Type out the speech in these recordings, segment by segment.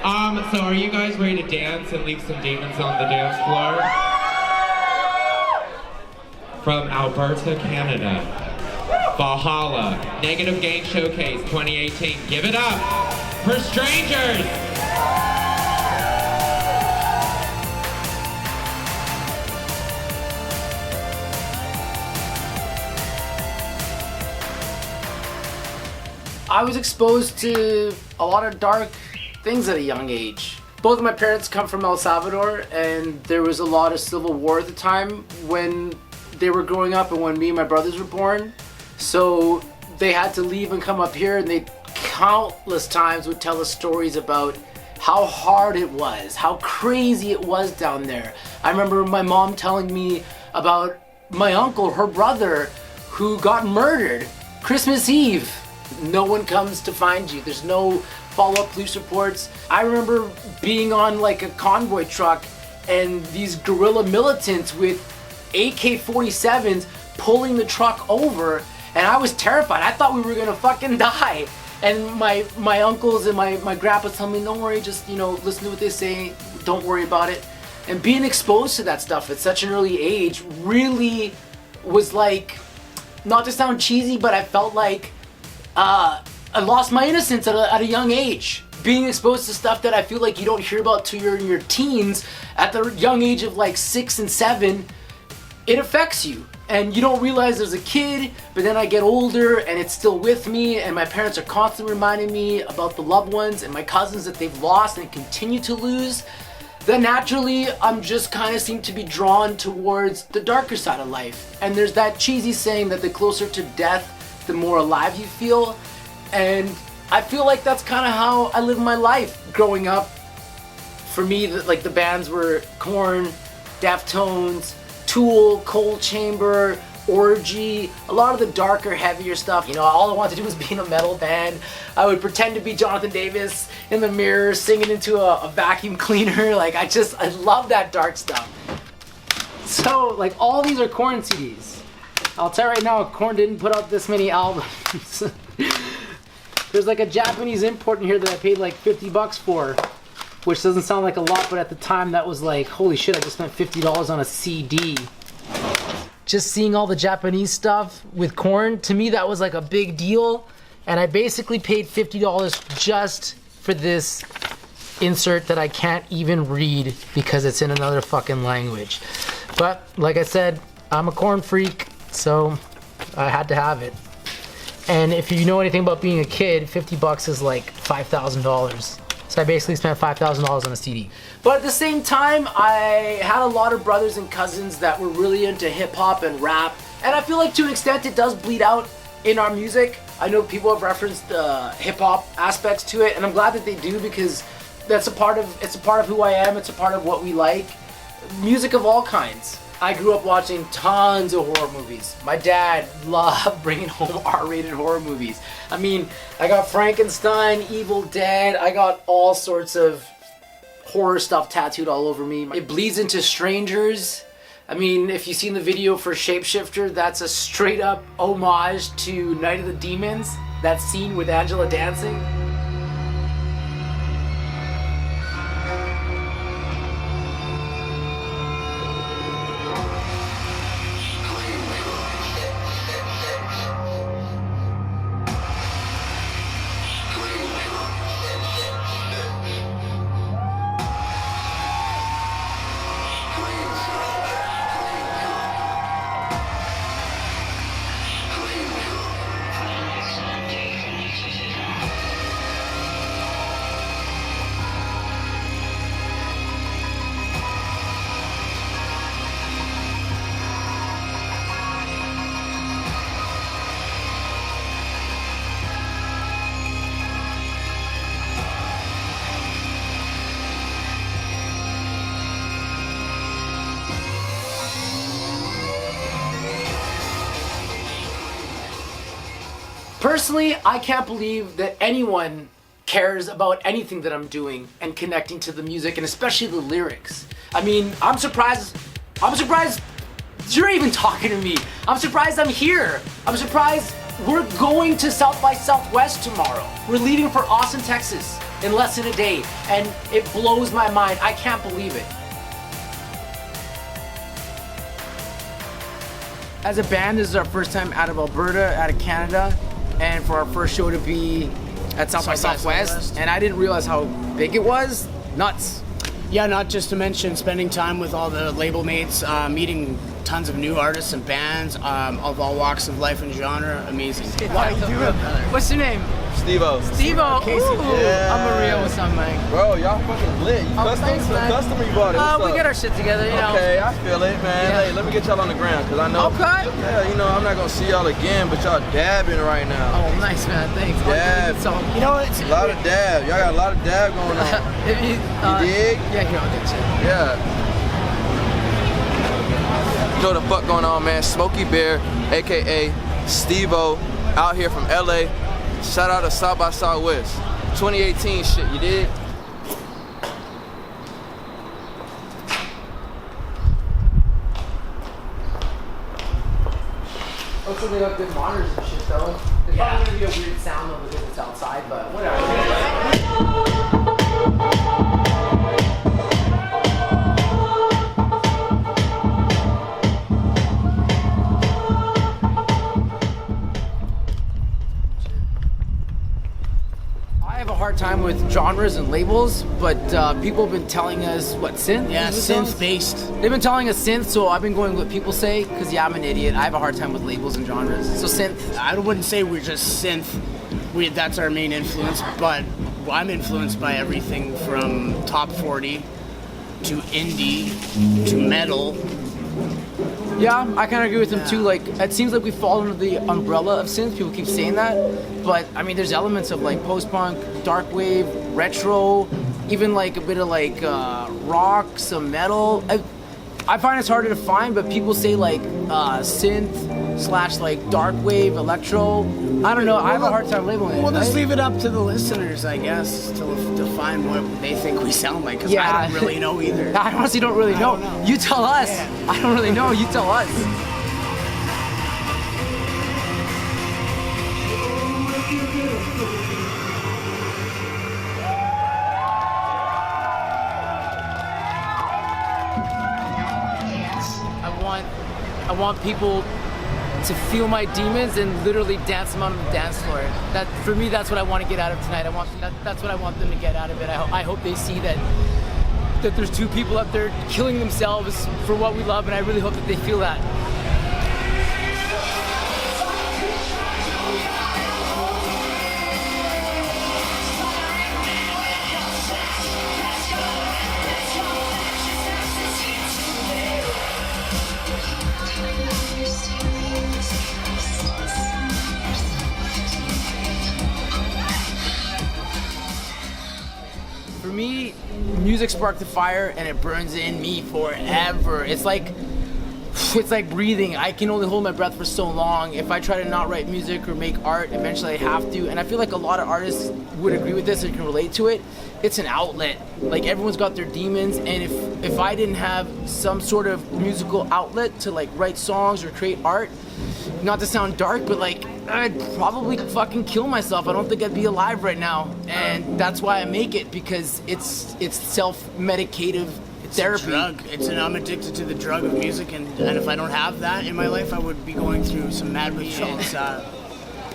So are you guys ready to dance and leave some demons on the dance floor? From Alberta, Canada, Valhalla, Negative Gain Showcase 2018. Give it up for Strangers! I was exposed to a lot of dark things at a young age. Both of my parents come from El Salvador, and there was a lot of civil war at the time when they were growing up and when me and my brothers were born. So they had to leave and come up here, and they countless times would tell us stories about how hard it was, how crazy it was down there. I remember my mom telling me about my uncle, her brother, who got murdered Christmas Eve. No one comes to find you. There's no follow-up police reports. I remember being on like a convoy truck and these guerrilla militants with AK-47s pulling the truck over, and I was terrified. I thought we were gonna fucking die. And my uncles and my grandpa tell me, don't worry, just, you know, listen to what they say, don't worry about it. And being exposed to that stuff at such an early age really was like, not to sound cheesy, but I felt like I lost my innocence at a young age. Being exposed to stuff that I feel like you don't hear about till you're in your teens, at the young age of like 6 and 7, it affects you. And you don't realize as a kid, but then I get older and it's still with me, and my parents are constantly reminding me about the loved ones and my cousins that they've lost and continue to lose. Then naturally, I'm just kind of seem to be drawn towards the darker side of life. And there's that cheesy saying that the closer to death, the more alive you feel. And I feel like that's kind of how I lived my life growing up. For me, like the bands were Korn, Deftones, Tool, Cold Chamber, Orgy, a lot of the darker, heavier stuff. You know, all I wanted to do was be in a metal band. I would pretend to be Jonathan Davis in the mirror singing into a vacuum cleaner. Like, I love that dark stuff. So, like, all these are Korn CDs. I'll tell you right now, Korn didn't put out this many albums. There's like a Japanese import in here that I paid like 50 bucks for, which doesn't sound like a lot, but at the time that was like, holy shit, I just spent $50 on a CD. Just seeing all the Japanese stuff with Korn, to me that was like a big deal, and I basically paid $50 just for this insert that I can't even read because it's in another fucking language. But like I said, I'm a Korn freak, so I had to have it. And if you know anything about being a kid, 50 bucks is like $5,000. So I basically spent $5,000 on a CD. But at the same time, I had a lot of brothers and cousins that were really into hip hop and rap. And I feel like to an extent it does bleed out in our music. I know people have referenced hip hop aspects to it, and I'm glad that they do, because it's a part of who I am, it's a part of what we like. Music of all kinds. I grew up watching tons of horror movies. My dad loved bringing home R-rated horror movies. I mean, I got Frankenstein, Evil Dead, I got all sorts of horror stuff tattooed all over me. It bleeds into Strangers. I mean, if you've seen the video for Shapeshifter, that's a straight up homage to Night of the Demons, that scene with Angela dancing. Personally, I can't believe that anyone cares about anything that I'm doing and connecting to the music, and especially the lyrics. I mean, I'm surprised you're even talking to me. I'm surprised I'm here. I'm surprised we're going to South by Southwest tomorrow. We're leaving for Austin, Texas. in less than a day, and it blows my mind. I can't believe it. As a band, this is our first time out of Alberta, out of Canada, and for our first show to be at South by Southwest, and I didn't realize how big it was. Nuts. Yeah, not just to mention spending time with all the label mates, meeting tons of new artists and bands of all walks of life and genre. Amazing. How you doing? What's your name? Steve-O. Steve-O. Ooh, Yeah. I'm Maria with some man. Bro, y'all fucking lit. You custom or you bought it? What's We up? get our shit together, you know. Okay, I feel it, man. Yeah. Hey, let me get y'all on the ground, because I know. Okay. Yeah, you know, I'm not going to see y'all again, but y'all dabbing right now. Oh, nice, man. Thanks. Dab. So, You know, it's A lot of dab. Y'all got a lot of dab going on. if you, You dig? Yeah, here, I'll get you. Yeah. You know what the fuck going on, man? Smokey Bear, a.k.a. Steve-O, out here from L.A. Shout out to South by Southwest. 2018 shit, you dig? Also, they got good monitors and shit, though. It's probably gonna be a weird sound though because it's outside, but whatever. I have a hard time with genres and labels, but people have been telling us what synth. yeah, is this song? synth based. They've been telling us synth, so I've been going with what people say, because yeah, I'm an idiot. I have a hard time with labels and genres. So synth. I wouldn't say we're just synth. That's our main influence, but I'm influenced by everything from top 40 to indie to metal. Yeah, I kind of agree with them too. Like, it seems like we fall under the umbrella of synth. People keep saying that, but I mean, there's elements of like post-punk, dark wave, retro, even like a bit of like rock, some metal. I find it's harder to find, but people say like synth / like dark wave, electro. I don't know. I have a hard time labeling it. We'll just right? leave it up to the listeners, I guess, to define what they think we sound like, because Yeah. I don't really know either. I honestly don't really know. don't know. You tell us. Yeah. I don't really know. You tell us. I want people to feel my demons and literally dance them on the dance floor. That, for me, that's what I want to get out of tonight. That's what I want them to get out of it. I hope they see that there's two people up there killing themselves for what we love, and I really hope that they feel that. For me, music sparked the fire and it burns in me forever. It's like breathing. I can only hold my breath for so long. If I try to not write music or make art, eventually I have to. And I feel like a lot of artists would agree with this and can relate to it. It's an outlet. Like, everyone's got their demons, and if I didn't have some sort of musical outlet to like write songs or create art, not to sound dark, but like, I'd probably fucking kill myself. I don't think I'd be alive right now. And that's why I make it, because it's self-medicative therapy. It's a drug. I'm addicted to the drug of music, and if I don't have that in my life, I would be going through some mad withdrawals.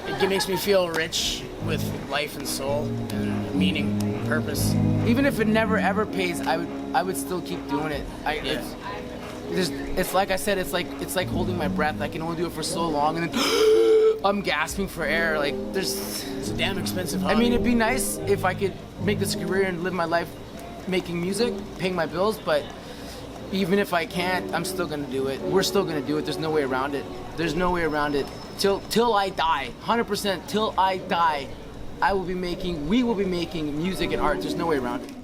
It makes me feel rich with life and soul and meaning, purpose. Even if it never ever pays, I would still keep doing it. It's like I said, it's like holding my breath. I can only do it for so long, and then I'm gasping for air. Like, it's a damn expensive hobby. I mean, it'd be nice if I could make this a career and live my life making music, paying my bills, but even if I can't, I'm still gonna do it. We're still gonna do it. There's no way around it. There's no way around it. Till I die, 100%, till I die, we will be making music and art. There's no way around it.